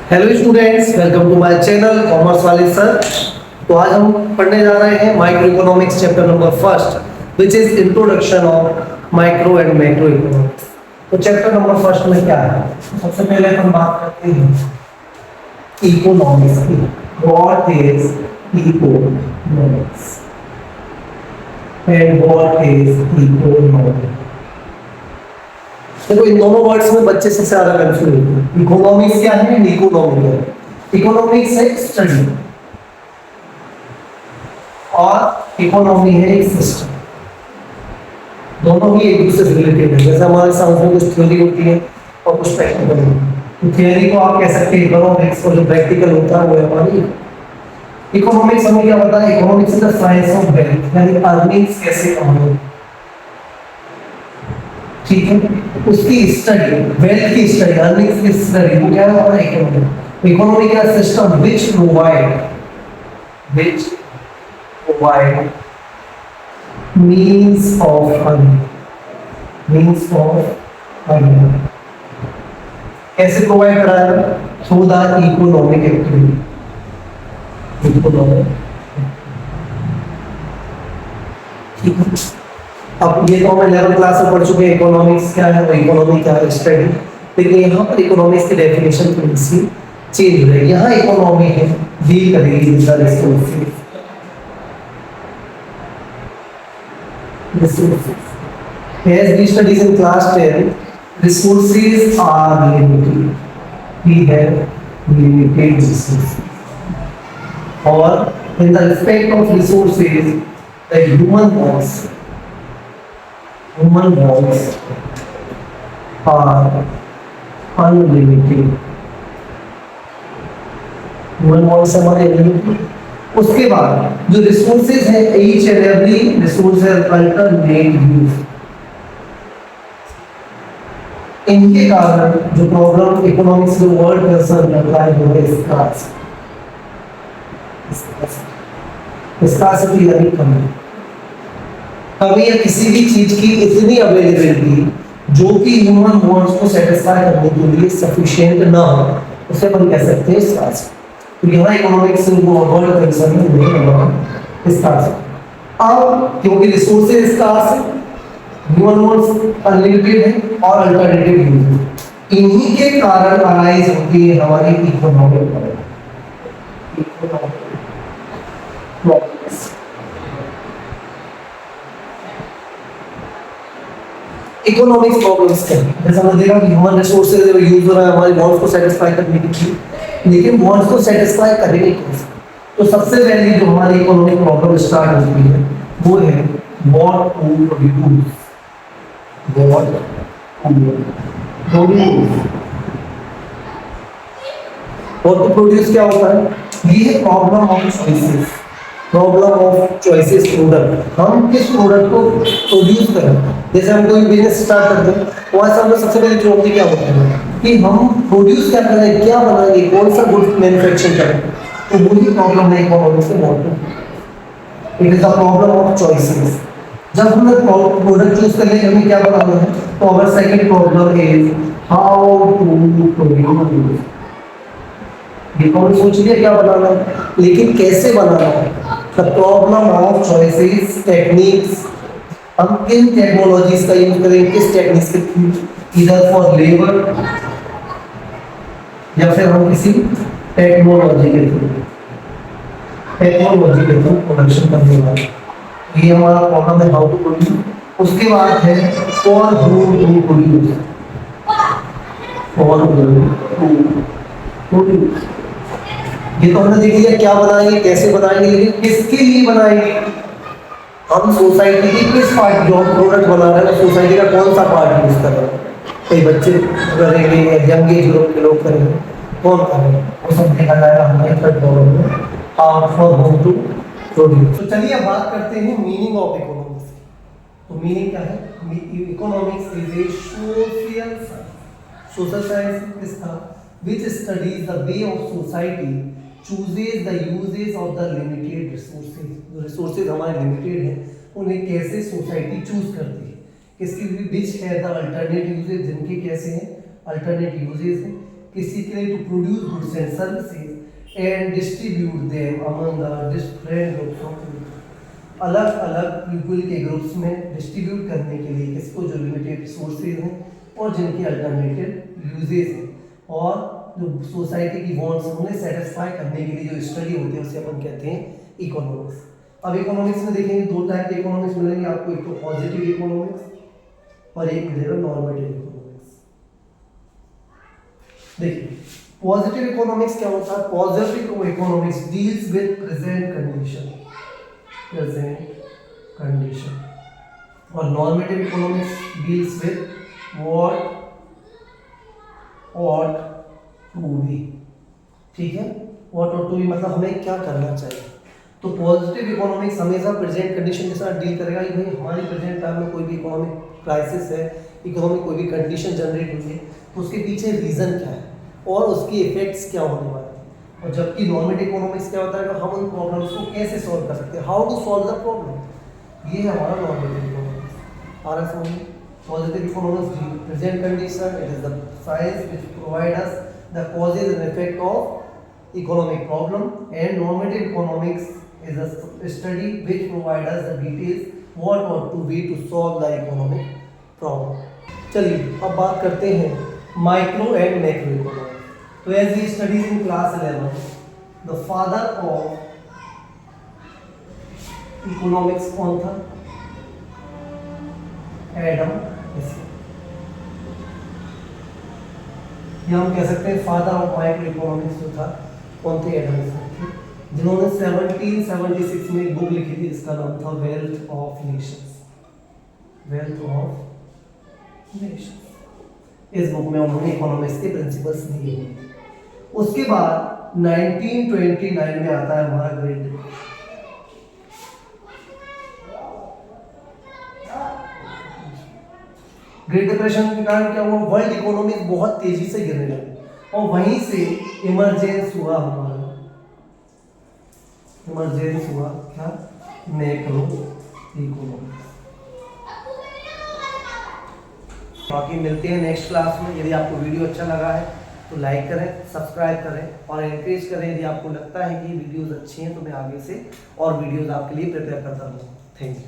Hello students, welcome to my channel commerce वाले sir. तो आज हम पढ़ने जा रहे हैं micro economics chapter number first which is introduction of micro and macro economics. तो चैप्टर नंबर फर्स्ट में क्या है? सबसे पहले हम बात करते हैं इकोनॉमिक्स की। What is economics and what is economics. देखो, इन दोनों वर्ड्स में बच्चे सबसे ज्यादा कंफ्यूज होते हैं। इकोनॉमिक्स क्या है एंड इकोनॉमी क्या है? इकोनॉमिक्स है स्टडी और इकोनॉमी है एक सिस्टम। दोनों ही एक दूसरे से रिलेटेड है। जैसे हमारे साइंस में कुछ थ्योरी होती है और कुछ प्रैक्टिकल होती है। तो थ्योरी को आप कह सकते हैं इकोनॉमिक्स, और जो प्रैक्टिकल होता है वो है हमारी इकोनॉमिक्स। हमें क्या पता है? Economics is the science of wealth, यानी अर्निंग्स कैसे कमाएं, ठीक है, उसकी स्टडी, वेल्थ की स्टडी, अर्निंग्स की स्टडी, वो क्या है हमारा इकोनॉमी। इकोनॉमी का system which provide means of earning. कैसे प्रोवाइड करा है? Through the economic activity. ठीक है। अब ये तो हम 11th क्लास में पढ़ चुके हैं इकोनॉमिक्स क्या है और इकोनॉमी क्या है, स्टडी। लेकिन यहाँ पर इकोनॉमिक्स की डेफिनेशन थोड़ी सी चेंज हो रही है। यहाँ इकोनॉमी है डील करेगी with the resources. As we studied in class 10, resources are limited. We have limited resources. Or in the respect of resources, the human wants are unlimited. Human wants हमारे unlimited। उसके बाद जो resources है, each and every resource has alternate use। इनके कारण जो problem economics में word concern करता है वो है स्कार्सिटी यानी कमी। कमी या किसी भी चीज की इतनी अवेलेबिलिटी जो कि ह्यूमन वांट्स को सेटिस्फाई करने के लिए सफिशिएंट ना हो, उसे हम कह सकते हैं स्कार्सिटी। तो यहाँ इकोनॉमिक्स में वर्ड कंसर्न है स्कार्सिटी। अब क्योंकि रिसोर्सेज स्कार्स है, ह्यूमन वांट्स अनलिमिटेड है और अल्टरनेटिव यूज, इन्हीं के कारण अराइज होती है हमारी इकोनॉमिक प्रॉब्लम्स। इकोनॉमिक्स प्रॉब्लम्स क्या है? जैसा हमने देखा कि ह्यूमन रिसोर्सेज यूज हो रहा है हमारे वांट्स को सेटिस्फाई करने के लिए, लेकिन वांट्स को सेटिस्फाई करेंगे कैसे? तो सबसे पहली जो हमारी इकोनॉमिक प्रॉब्लम स्टार्ट होती है वो है what to produce. What to produce क्या होता है? ये है प्रॉब्लम ऑफ चॉइसेस। प्रोडक्ट, हम किस प्रोडक्ट को प्रोड्यूस करें। जैसे हम कोई बिजनेस स्टार्ट करते हैं, वहाँ से हमें सबसे पहले चुनौती क्या होती है कि हम प्रोड्यूस क्या करें, क्या बनाएंगे, कौन सा गुड मैन्युफैक्चर करें। तो वही प्रॉब्लम है इकोनॉमिक्स में बहुत। It is the problem of choices. जब हमने प्रोडक्ट चूज कर लिया हमें क्या बनाना है, तो our second problem is how to produce. सोच लिया क्या बनाना है, लेकिन कैसे बनाना है। The problem of choices, techniques, हम किन टेक्नोलॉजीज का यूज करें, किस टेक्निक्स के थ्रू, इधर फॉर लेबर या फिर हम किसी टेक्नोलॉजी के थ्रू प्रोडक्शन करने वाले। ये हमारा प्रॉब्लम है हाउ टू प्रोड्यूस। उसके बाद है फॉर हूम टू प्रोड्यूस। ये तो हमने देख लिया क्या बनाएंगे, कैसे बनाएंगे, लेकिन किसके लिए बनाएंगे। हम सोसाइटी की किस पार्ट जो प्रोडक्ट बना रहे हैं, सोसाइटी का कौन सा पार्ट यूज कर रहे हैं। कई बच्चे करेंगे या यंग एज ग्रुप के लोग करेंगे, कौन करेंगे, वो सब देखा जाएगा हमारे थर्ड प्रॉब्लम में how for whom to produce. तो चलिए अब बात करते हैं मीनिंग ऑफ इकोनॉमिक्स। तो मीनिंग क्या है? Economics is a social science इसका which studies the way of society chooses the uses of the limited resources। जो resources हमारे limited हैं उन्हें कैसे सोसाइटी चूज करती है, किसकी विच है द अल्टरनेट यूजेज, जिनके कैसे हैं अल्टरनेट यूजेज हैं, किसी के लिए, to produce goods and services and distribute them among the different groups of people. अलग अलग पीपल के ग्रुप्स में डिस्ट्रीब्यूट करने के लिए किसको, जो लिमिटेड रिसोर्सेज हैं और जिनके अल्टरनेटिव यूजेस हैं, और जो सोसाइटी की वांट्स उन्हें सेटिस्फाई करने के लिए जो स्टडी होती है उसे अपन कहते हैं इकोनॉमिक्स। अब इकोनॉमिक्स में देखेंगे दो टाइप के इकोनॉमिक्स मिलेंगे आपको, एक तो पॉजिटिव इकोनॉमिक्स और एक मिलेगा नॉर्मेटिव इकोनॉमिक्स। देखिए पॉजिटिव इकोनॉमिक्स क्या होता है, positive economics deals with present condition और normative economics deals with what ought to be। ठीक है, व्हाट ought to be मतलब हमें क्या करना चाहिए। तो पॉजिटिव इकोनॉमिक्स हमेशा प्रेजेंट कंडीशन के साथ डील करेगा कि भाई हमारी प्रेजेंट टाइम में कोई भी इकोनॉमिक क्राइसिस है, इकोनॉमिक कोई भी कंडीशन जनरेट हुई है, तो उसके पीछे रीज़न क्या है और उसकी इफेक्ट्स क्या होने वाले हैं। और जबकि नॉर्मेटिव इकोनॉमिक्स क्या होता है कि हम उन प्रॉब्लम्स को कैसे सॉल्व कर सकते हैं, how to solve the problem, ये है हमारा नॉर्मेटिव इकोनॉमिक्स। आ रहा समझ में। Positive economics deal present condition, it is the science which provide us the causes and effect of economic problem, and normative economics is a study which provide us the details what ought to be to solve the economic problem। चलिए अब बात करते हैं micro and macro economics. तो as we studies in class 11, the father of economics कौन था, Adam Smith. या हम कह सकते हैं फादर ऑफ माइक्रो इकोनॉमिक्स जो था कौन थे, एडम स्मिथ थे, जिन्होंने 1776 में एक बुक लिखी थी जिसका नाम था wealth of Nations. Wealth of Nations, इस बुक में उन्होंने इकोनॉमिक्स के प्रिंसिपल्स दिए हुए थे। उसके बाद 1929 में आता है हमारा ग्रेट डिप्रेशन। ग्रेट डिप्रेशन के कारण क्या हुआ, वर्ल्ड इकोनॉमी बहुत तेजी से गिरने लगी और वहीं से इमरजेंस हुआ हमारा, इमरजेंस हुआ क्या, मैक्रो इकोनॉमिक्स। बाकी मिलते हैं नेक्स्ट क्लास में। यदि आपको वीडियो अच्छा लगा है तो लाइक करें, सब्सक्राइब करें और एनकरेज करें। यदि आपको लगता है कि वीडियोस अच्छी हैं तो मैं आगे से और वीडियोस आपके लिए प्रिपेयर करता रहूँगा। Thank you.